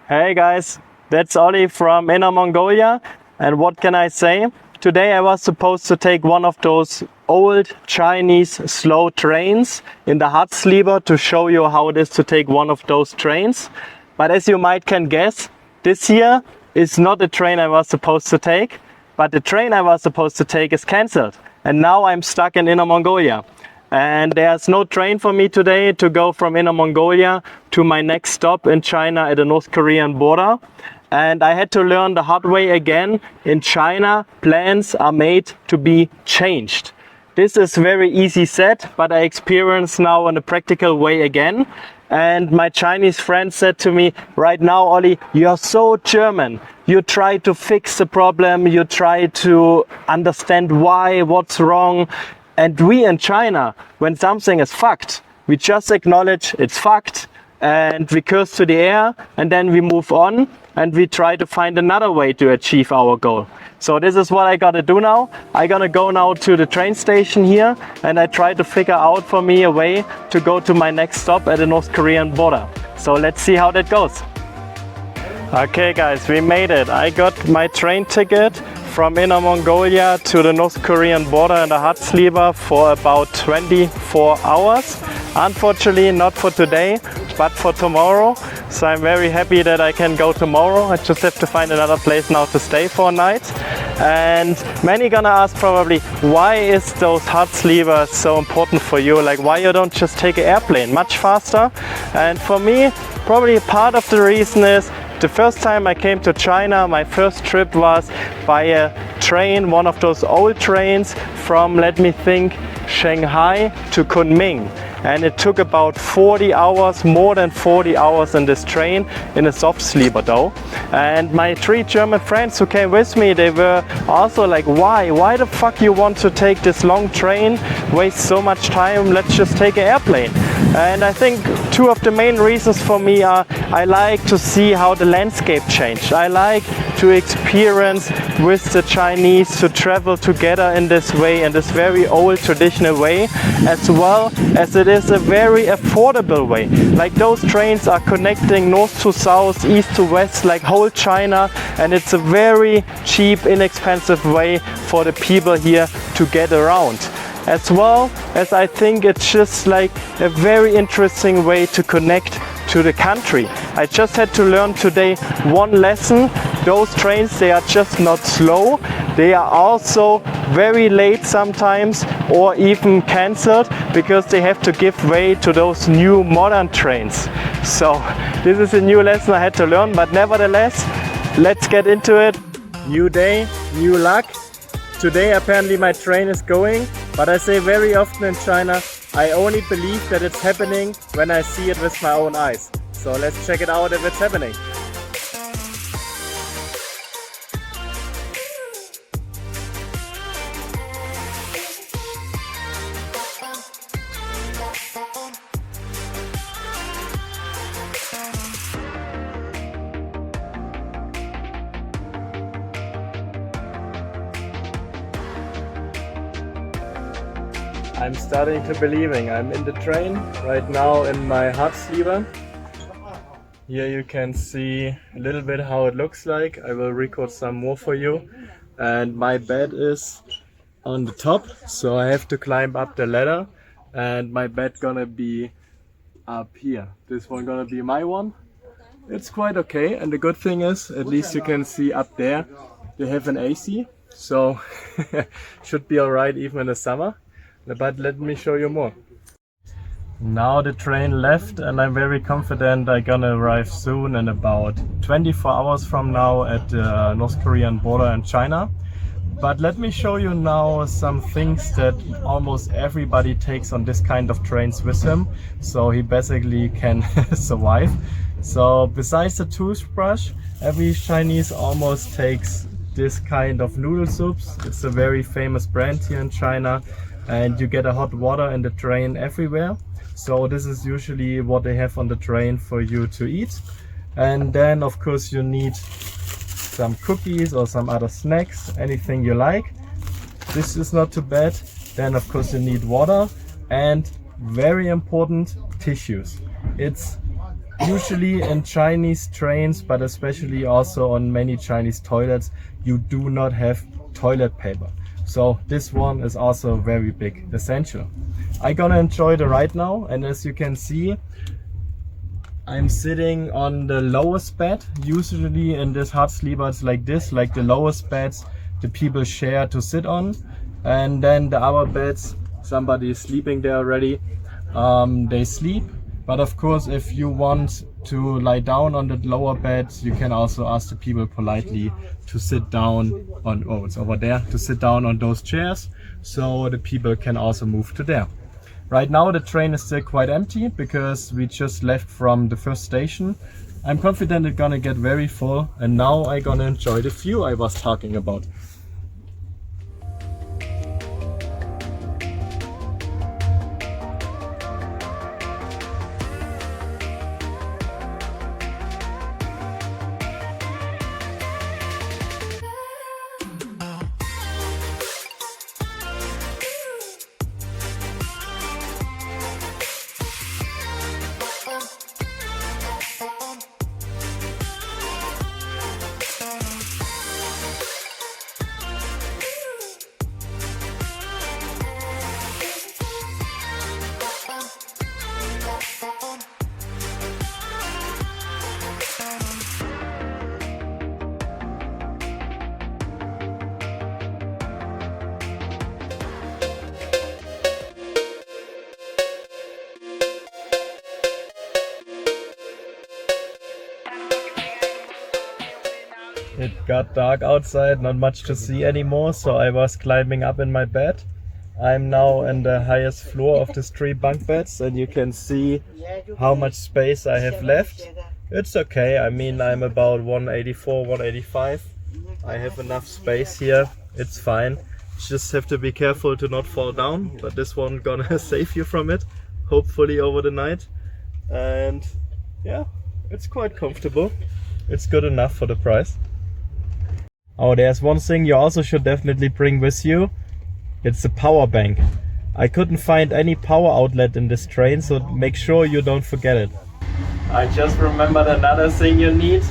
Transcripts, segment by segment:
Hey guys, that's Ollie from Inner Mongolia, and what can I say? Today I was supposed to take one of those old Chinese slow trains in the hardsleeper to show you how it is to take one of those trains. But as you might can guess, this year is not the train I was supposed to take, but the train I was supposed to take is cancelled. And now I'm stuck in Inner Mongolia. And there's no train for me today to go from Inner Mongolia to my next stop in China at the North Korean border. And I had to learn the hard way again. In China, plans are made to be changed. This is very easy said, but I experience now in a practical way again. And my Chinese friend said to me, right now, Ollie, you're so German. You try to fix the problem. You try to understand why, what's wrong. And we in China, when something is fucked, we just acknowledge it's fucked and we curse to the air and then we move on and we try to find another way to achieve our goal. So this is what I gotta do now. I gotta go now to the train station here and I try to figure out for me a way to go to my next stop at the North Korean border. So let's see how that goes. Okay guys, we made it. I got my train ticket from Inner Mongolia to the North Korean border in the hardsleeper for about 24 hours. Unfortunately not for today, but for tomorrow. So I'm very happy that I can go tomorrow. I just have to find another place now to stay for a night. And many gonna ask probably, why is those hardsleepers so important for you? Like why you don't just take an airplane much faster? And for me, probably part of the reason is the first time I came to China, my first trip was by a train, one of those old trains from, let me think, Shanghai to Kunming. And it took about 40 hours, more than 40 hours in this train, in a soft sleeper though. And my 3 German friends who came with me, they were also like, why the fuck you want to take this long train, waste so much time, let's just take an airplane. And I think 2 of the main reasons for me are, I like to see how the landscape changed. I like to experience with the Chinese, to travel together in this way, in this very old traditional way, as well as it is a very affordable way. Like those trains are connecting north to south, east to west, like whole China, and it's a very cheap, inexpensive way for the people here to get around. As well as I think it's just like a very interesting way to connect to the country. I just had to learn today one lesson. Those trains, they are just not slow. They are also very late sometimes or even cancelled because they have to give way to those new modern trains. So this is a new lesson I had to learn, but nevertheless, let's get into it. New day, new luck. Today apparently my train is going, but I say very often in China, I only believe that it's happening when I see it with my own eyes. So let's check it out if it's happening. I'm starting to believing. I'm in the train right now in my hardsleeper. Here you can see a little bit how it looks like. I will record some more for you. And my bed is on the top, so I have to climb up the ladder. And my bed gonna be up here. This one gonna be my one. It's quite okay, and the good thing is, at least you can see up there, they have an AC. So should be alright even in the summer. But let me show you more. Now the train left and I'm very confident I'm gonna arrive soon, in about 24 hours from now, at the North Korean border in China. But let me show you now some things that almost everybody takes on this kind of trains with him, so he basically can survive. So besides the toothbrush, every Chinese almost takes this kind of noodle soups. It's a very famous brand here in China. And you get a hot water in the train everywhere. So this is usually what they have on the train for you to eat. And then of course you need some cookies or some other snacks, anything you like. This is not too bad. Then of course you need water and, very important, tissues. It's Usually in Chinese trains, but especially also on many Chinese toilets, you do not have toilet paper. So this one is also a very big essential. I'm gonna enjoy the ride now, and as you can see, I'm sitting on the lowest bed. Usually in this hardsleeper it's like this, like the lowest beds the people share to sit on, and then the other beds, somebody is sleeping there already, they sleep. But of course, if you want to lie down on the lower bed, you can also ask the people politely to sit down on, oh, it's over there, to sit down on those chairs, so the people can also move to there. Right now the train is still quite empty because we just left from the first station. I'm confident it's gonna get very full, and now I'm gonna enjoy the view I was talking about. It got dark outside, not much to see anymore, so I was climbing up in my bed. I'm now in the highest floor of these 3 bunk beds, and you can see how much space I have left. It's okay, I mean I'm about 184, 185. I have enough space here, it's fine. Just have to be careful to not fall down, but this one gonna save you from it, hopefully over the night. And yeah, it's quite comfortable. It's good enough for the price. Oh, there's one thing you also should definitely bring with you. It's a power bank. I couldn't find any power outlet in this train, so make sure you don't forget it. I just remembered another thing you need.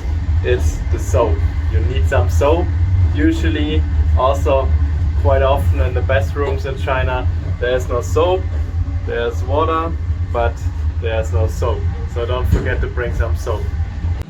It's the soap. You need some soap. Usually, also quite often in the bathrooms in China, there's no soap. There's water, but there's no soap. So don't forget to bring some soap.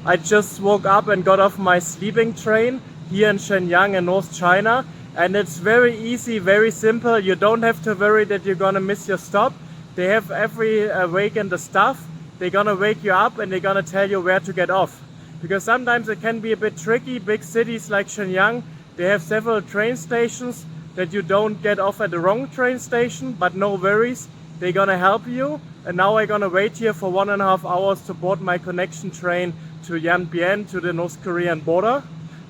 I just woke up and got off my sleeping train here in Shenyang in North China, and it's very easy, very simple. You don't have to worry that you're gonna miss your stop. They have every weekend the staff. They're gonna wake you up and they're gonna tell you where to get off. Because sometimes it can be a bit tricky. Big cities like Shenyang, they have several train stations that you don't get off at the wrong train station, but no worries, they're gonna help you. And now I'm gonna wait here for 1.5 hours to board my connection train to Yanbian, to the North Korean border.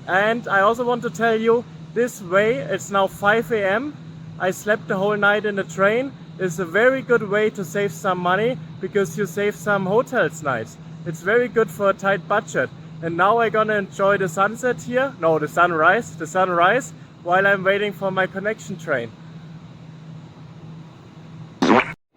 And I also want to tell you, this way, it's now 5 AM. I slept the whole night in the train. It's a very good way to save some money because you save some hotels nights. It's very good for a tight budget. And now I'm gonna enjoy the sunset here. No, the sunrise, while I'm waiting for my connection train.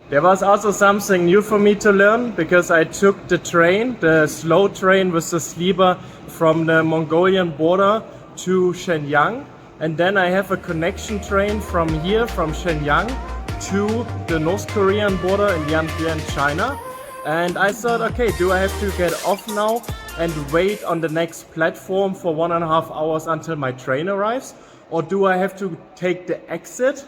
There was also something new for me to learn because I took the train, the slow train with the sleeper from the Mongolian border to Shenyang, and then I have a connection train from here, from Shenyang to the North Korean border in Yanbian, China. And I thought, okay, do I have to get off now and wait on the next platform for 1.5 hours until my train arrives? Or do I have to take the exit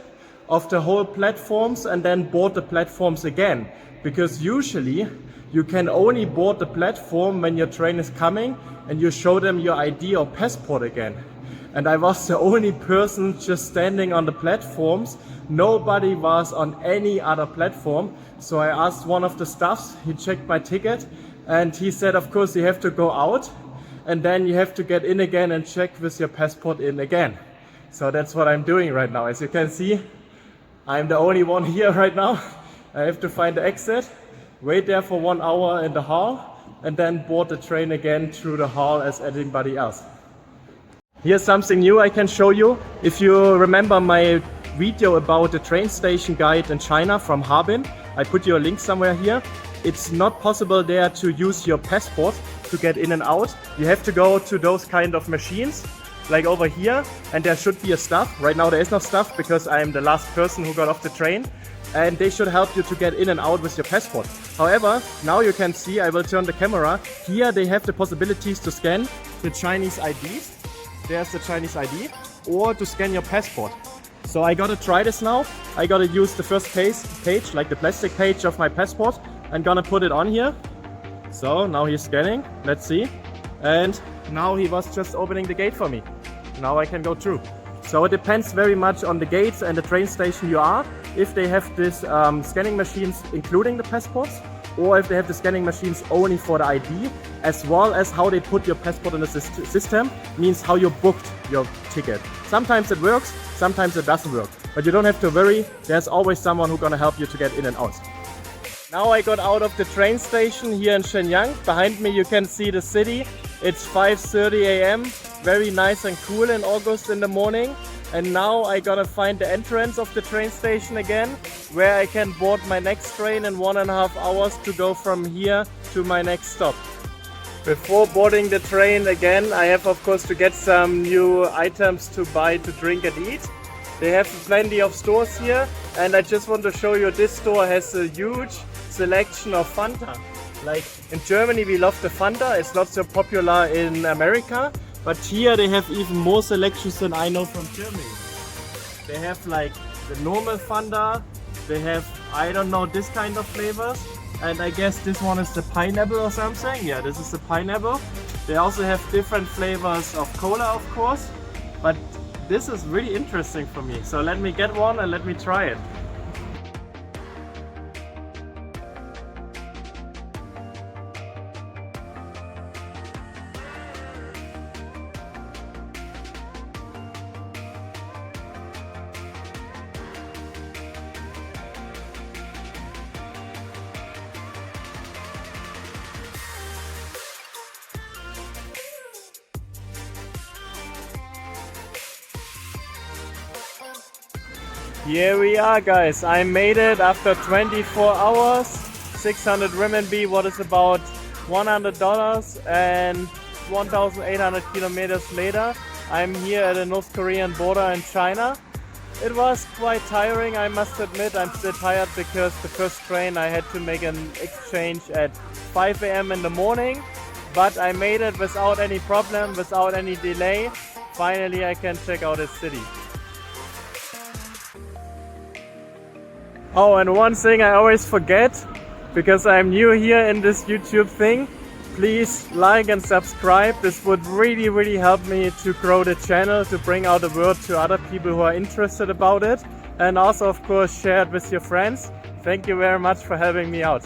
of the whole platforms and then board the platforms again? Because usually you can only board the platform when your train is coming and you show them your ID or passport again. And I was the only person just standing on the platforms. Nobody was on any other platform. So I asked one of the staffs, he checked my ticket and he said, of course you have to go out and then you have to get in again and check with your passport in again. So that's what I'm doing right now. As you can see, I'm the only one here right now. I have to find the exit, wait there for 1 hour in the hall, and then board the train again through the hall as everybody else. Here's something new I can show you. If you remember my video about the train station guide in China from Harbin, I put you a link somewhere here. it's not possible there to use your passport to get in and out. You have to go to those kind of machines, like over here, and there should be a staff. Right now there is no staff because I am the last person who got off the train, and they should help you to get in and out with your passport. However, now you can see, I will turn the camera, here they have the possibilities to scan the Chinese IDs. There's the Chinese ID, or to scan your passport. So I gotta try this now. I gotta use the first page, like the plastic page of my passport. I'm gonna put it on here. So now he's scanning, let's see. And now he was just opening the gate for me. Now I can go through. So it depends very much on the gates and the train station you are, if they have this scanning machines including the passports, or if they have the scanning machines only for the ID, as well as how they put your passport in the system, means how you booked your ticket. Sometimes it works, sometimes it doesn't work. But you don't have to worry, there's always someone who's gonna help you to get in and out. Now I got out of the train station here in Shenyang. Behind me you can see the city. It's 5:30 a.m. Very nice and cool in August in the morning. And now I gotta find the entrance of the train station again, where I can board my next train in 1.5 hours to go from here to my next stop. Before boarding the train again, I have of course to get some new items to buy, to drink and eat. They have plenty of stores here, and I just want to show you this store has a huge selection of Fanta. Like in Germany we love the Fanta, it's not so popular in America, but here they have even more selections than I know from Germany. They have like the normal Fanta, they have, I don't know, this kind of flavors, and I guess this one is the pineapple or something. Yeah, this is the pineapple. They also have different flavors of cola, of course, but this is really interesting for me. So let me get one and let me try it. Here we are, guys. I made it after 24 hours, 600 renminbi, what is about $100, and 1,800 kilometers later. I'm here at the North Korean border in China. It was quite tiring, I must admit. I'm still tired because the first train I had to make an exchange at 5 a.m. in the morning. But I made it without any problem, without any delay. Finally, I can check out the city. Oh, and one thing I always forget, because I'm new here in this YouTube thing, please like and subscribe. This would really help me to grow the channel, to bring out the word to other people who are interested about it. And also, of course, share it with your friends. Thank you very much for helping me out.